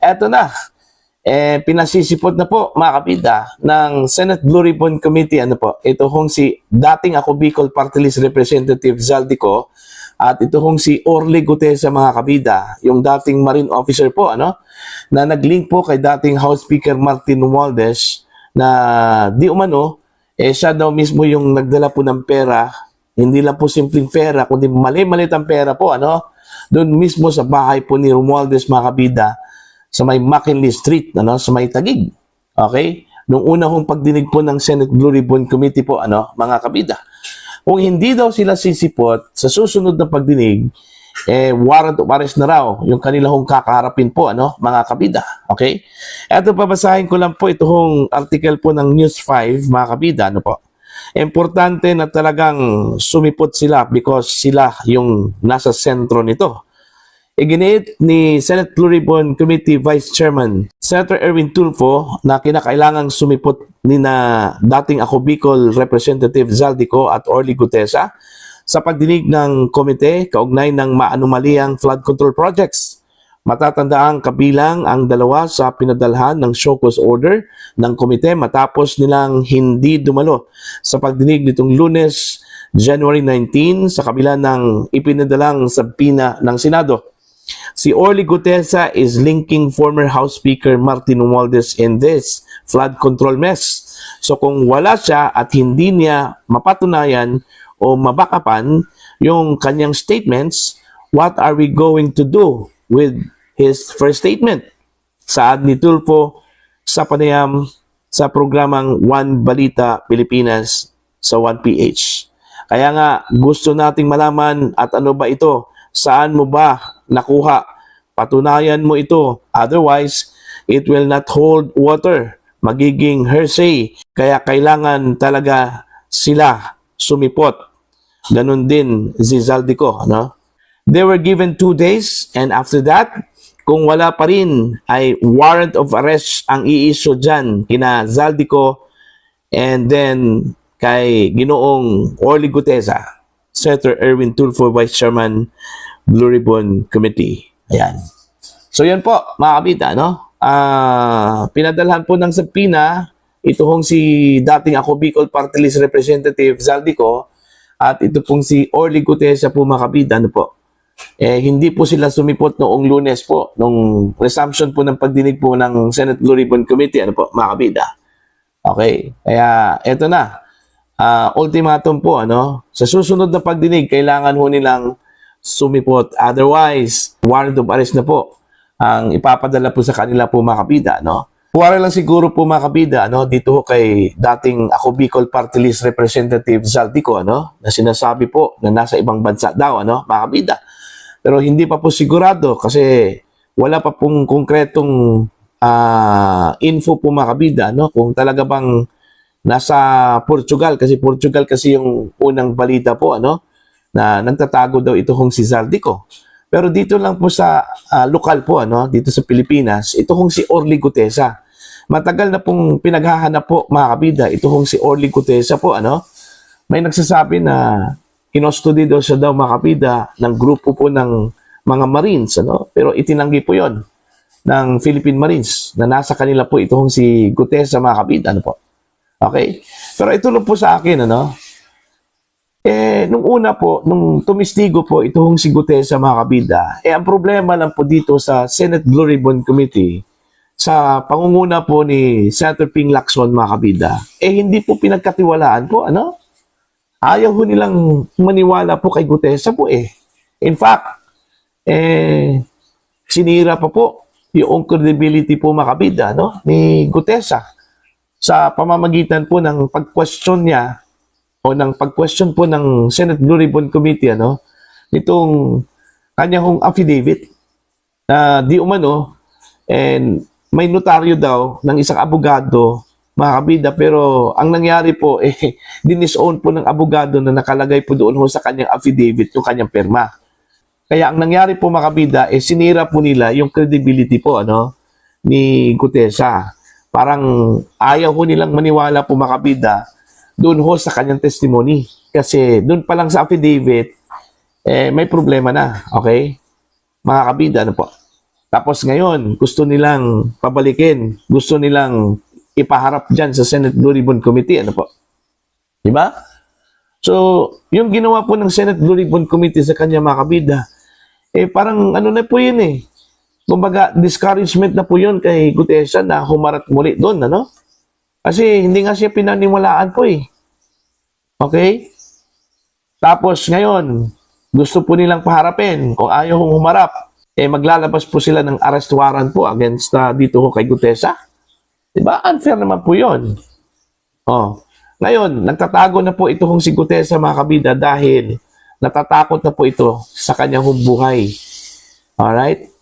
eto na. Pinasisipot na po mga kabida ng Senate Blue Ribbon Committee. Ito hong si dating ako Bicol Party List Representative Zaldico at ito hong si Orly Gutesa mga kabida, yung dating Marine Officer po, na nag-link po kay dating House Speaker Martin Romualdez na di umano, siya daw mismo yung nagdala po ng pera, hindi lang po simpleng pera, kundi mali-malit ang pera po, doon mismo sa bahay po ni Romualdez mga kabida, sa may McKinley Street, sa may Taguig. Okay? Nung una hong pagdinig po ng Senate Blue Ribbon Committee po, mga kabida. Kung hindi daw sila sisipot sa susunod na pagdinig, warrant of arrest na raw yung kanila hong kakaharapin po, mga kabida. Okay? Eto, babasahin ko lang po itong article po ng News 5, mga kabida, Importante na talagang sumipot sila because sila yung nasa sentro nito. Iginiit ni Senate Blue Ribbon Committee Vice Chairman Senator Erwin Tulfo na kinakailangang sumipot ni na dating ako Bicol Representative Zaldico at Orly Gutesa sa pagdinig ng komite kaugnay ng maanumaliyang flood control projects. Matatandaang kabilang ang dalawa sa pinadalhan ng show cause order ng komite matapos nilang hindi dumalo sa pagdinig nitong Lunes, January 19 sa kabila ng ipinadalang sabina ng Senado. Si Orly Gutesa is linking former House Speaker Martin Romualdez in this flood control mess. So kung wala siya at hindi niya mapatunayan o mabakapan yung kanyang statements, what are we going to do with his first statement? Saad ni Tulfo sa panayam sa programang One Balita Pilipinas sa 1PH. Kaya nga gusto nating malaman at ano ba ito? Saan mo ba nakuha? Patunayan mo ito. Otherwise, it will not hold water. Magiging hearsay. Kaya kailangan talaga sila sumipot. Ganun din si Zaldico. They were given 2 days and after that, kung wala pa rin ay warrant of arrest ang i-issue dyan kina Zaldico and then kay Ginoong Orly Gutesa, Senator Erwin Tulfo, Vice Chairman, Blue Ribbon Committee. Ayan. So yan po, mga kabida, pinadalhan po ng sabina, ito hong si dating ako Bicol Party List Representative Zaldico at ito pong si Orly Gutesa po, mga kabida, hindi po sila sumipot noong Lunes po, nung resumption po ng pagdinig po ng Senate Blue Ribbon Committee, mga kabida. Okay, kaya eto na. Ultimatum po, sa susunod na pagdinig, kailangan ho nilang sumipot. Otherwise, warrant of arrest na po ang ipapadala po sa kanila po, mga kabida, Puwara lang siguro po, mga kabida, dito ho kay dating ako Bicol Party List Representative Zaldico, na sinasabi po na nasa ibang bansa daw, mga kabida. Pero hindi pa po sigurado kasi wala pa pong konkretong info po, mga kabida, kung talaga bang nasa Portugal kasi yung unang balita po na nagtatago daw ito hong si Zaldico. Pero dito lang po sa lokal po dito sa Pilipinas, ito hong si Orly Gutesa. Matagal na pong pinaghahanap po, mga kabida, ito hong si Orly Gutesa po may nagsasabi na kinustody daw siya daw, mga kabida, ng grupo po ng mga Marines pero itinanggi po 'yon ng Philippine Marines na nasa kanila po ito hong si Gutesa, mga kabida, po. Okay? Pero ito lang po sa akin, nung una po, nung tumistigo po, ito hong si Gutesa, mga kabida, ang problema lang po dito sa Senate Blue Ribbon Committee, sa pangunguna po ni Senator Ping Lacson, mga kabida, hindi po pinagkatiwalaan po, Ayaw ho nilang maniwala po kay Gutesa po, In fact, sinira pa po yung credibility po, mga kabida, ni Gutesa, sa pamamagitan po ng pag-question niya o ng pag-question po ng Senate Blue Ribbon Committee nitong kanyang affidavit na di umano and may notaryo daw ng isang abogado, mga kabida, pero ang nangyari po dinisown po ng abogado na nakalagay po doon sa kanyang affidavit yung kanyang perma. Kaya ang nangyari po, mga kabida, sinira po nila yung credibility po ni Gutesa. Parang ayaw ho nilang maniwala po, mga kabida, doon ho sa kanyang testimony. Kasi doon pa lang sa affidavit, may problema na. Okay? Mga kabida, po. Tapos ngayon, gusto nilang pabalikin, gusto nilang ipaharap dyan sa Senate Blue Ribbon Committee. Ano po? Diba? So, yung ginawa po ng Senate Blue Ribbon Committee sa kanya mga kabida, parang ano na po yun eh. Kumbaga, discouragement na po yun kay Gutesa na humarap muli doon, ano? Kasi hindi nga siya pinaniwalaan po eh. Okay? Tapos ngayon, gusto po nilang paharapin. Kung ayaw hong humarap, maglalabas po sila ng arrest warrant po against dito ho kay Gutesa. Diba? Unfair naman po yun. Oh. Ngayon, nagtatago na po ito hong si Gutesa mga kabida dahil natatakot na po ito sa kanyang buhay. Alright?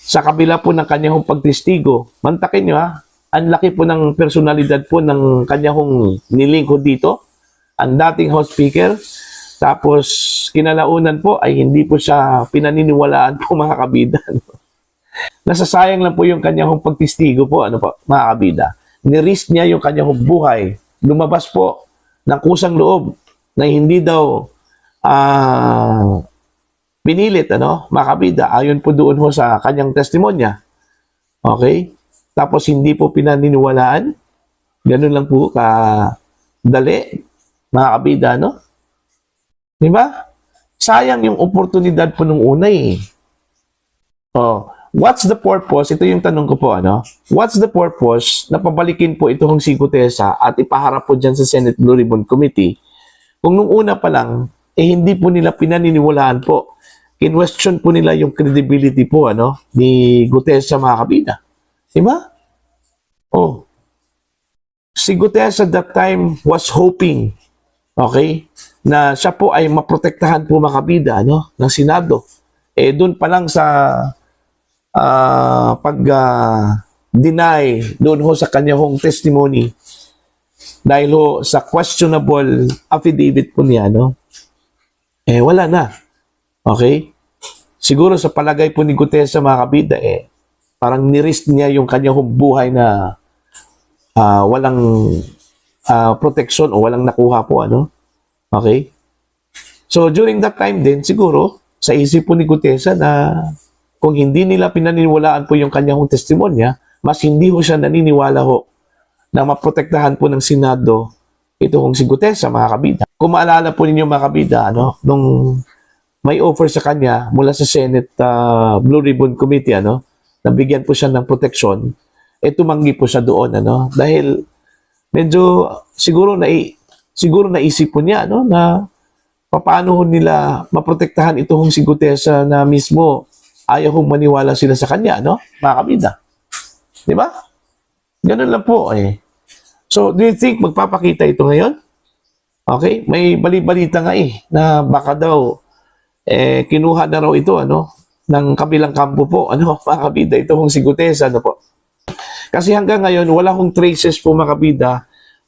Sa kabila po ng kanyang pagtestigo, mantakin nyo ha, ang laki po ng personalidad po ng kanyang nilingkod dito, ang dating House Speaker, tapos kinalaunan po ay hindi po siya pinaniniwalaan po mga kabida. Nasasayang lang po yung kanyang pagtestigo po, ano po, mga kabida. Nirisk niya yung kanyang buhay, lumabas po ng kusang loob na hindi daw pinilit, ano, mga kabida, ayon po doon ho sa kanyang testimonya. Okay? Tapos hindi po pinaniniwalaan. Ganun lang po kadali, mga kabida, no? Diba? Sayang yung oportunidad po nung una eh. Oh, what's the purpose? Ito yung tanong ko po, ano? What's the purpose na pabalikin po itong si Gutesa at ipaharap po dyan sa Senate Blue Ribbon Committee kung nung una pa lang, hindi po nila pinaniniwalaan po. In-question po nila yung credibility po, ano, ni Gutesa mga kabida. Diba? Oh. Si Gutesa at that time was hoping, okay, na siya po ay maprotektahan po mga kabida, ano, ng Senado. Doon pa lang sa pag-deny doon ho sa kanyang testimony dahil ho sa questionable affidavit po niya, no, wala na. Okay? Siguro sa palagay po ni Gutesa mga kabida, parang nirisk niya yung kanyang buhay na walang protection o walang nakuha po, ano? Okay? So, during that time din, siguro, sa isip po ni Gutesa na kung hindi nila pinaniniwalaan po yung kanyang testimonya, mas hindi ho siya naniniwala ho na maprotektahan po ng Senado ito hong si Gutesa, mga kabida. Kung maalala po ninyo mga kabida, ano, nung may offer sa kanya mula sa Senate Blue Ribbon Committee, ano, nabigyan po siya ng proteksyon, tumanggi po siya doon, ano, dahil medyo siguro naisip po niya, ano, na paano nila maprotektahan ito hong si Gutesa na mismo ayaw hong maniwala sila sa kanya, no, mga kabida. Di ba? Ganun lang po So, do you think magpapakita ito ngayon? Okay? May bali-balita nga na baka daw kinuha na raw ito, ano, ng kabilang kampo po, ano, mga kabida, ito hong si Gutesa, ano po. Kasi hanggang ngayon, wala hong traces po mga kabida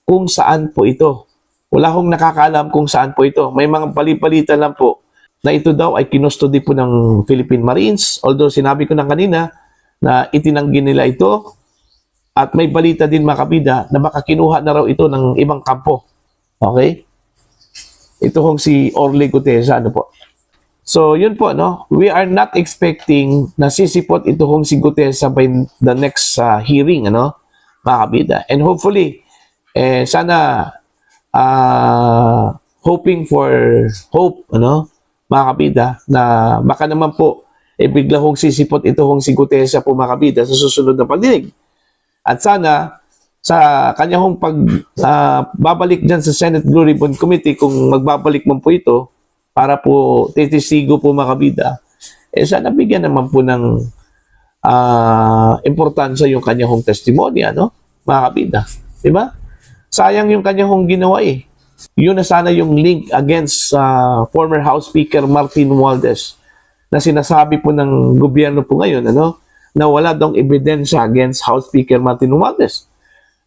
kung saan po ito. Wala hong nakakaalam kung saan po ito. May mga bali-balita lang po na ito daw ay kinustody po ng Philippine Marines. Although sinabi ko na kanina na itinanggi nila ito. At may balita din mga kabida na baka kinuha na raw ito ng ibang kampo. Okay? Ito hong si Orly Gutesa, ano po. So, yun po, no? We are not expecting na sisipot ito hong si Gutesa by the next hearing, ano? Mga kabida. And hopefully, sana hoping for hope, ano? Mga kabida, na baka naman po, bigla hong sisipot ito hong si Gutesa po mga kabida sa susunod na pagdinig. At sana, sa kanyang babalik dyan sa Senate Blue Ribbon Committee, kung magbabalik man po ito, para po titisigo po mga kabida, sana bigyan naman po ng importansya yung kanyang testimonya, no? Mga kabida. Diba? Sayang yung kanyang ginawa Yun na sana yung link against former House Speaker Martin Romualdez na sinasabi po ng gobyerno po ngayon, ano, na wala daw ebidensya against House Speaker Martin Romualdez.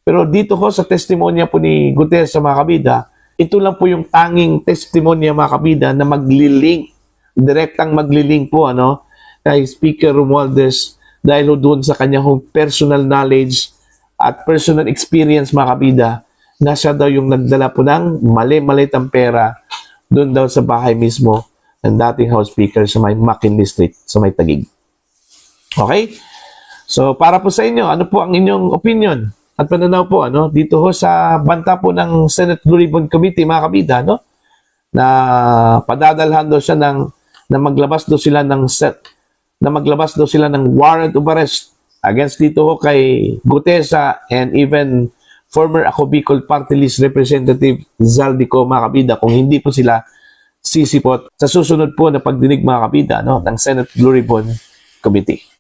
Pero dito ho sa testimonya po ni Gutesa mga kabida, ito lang po yung tanging testimonya mga kabida na maglilink, direktang maglilink po, ano, kay Speaker Romualdez dahil doon sa kanyang personal knowledge at personal experience mga kabida na siya daw yung nagdala po ng mali-malitang pera doon daw sa bahay mismo ng dating House Speaker sa may McKinley Street, sa may Taguig. Okay? So, para po sa inyo, ano po ang inyong opinion at pananaw po, dito ho sa banta po ng Senate Blue Ribbon Committee, mga kabida, na padadalhan daw siya na maglabas daw sila ng warrant of arrest against dito ho kay Gutesa and even former Ako Bicol Party List Representative Zaldico, mga kabida, kung hindi po sila sisipot sa susunod po na pagdinig, mga kabida, ng Senate Blue Ribbon Committee.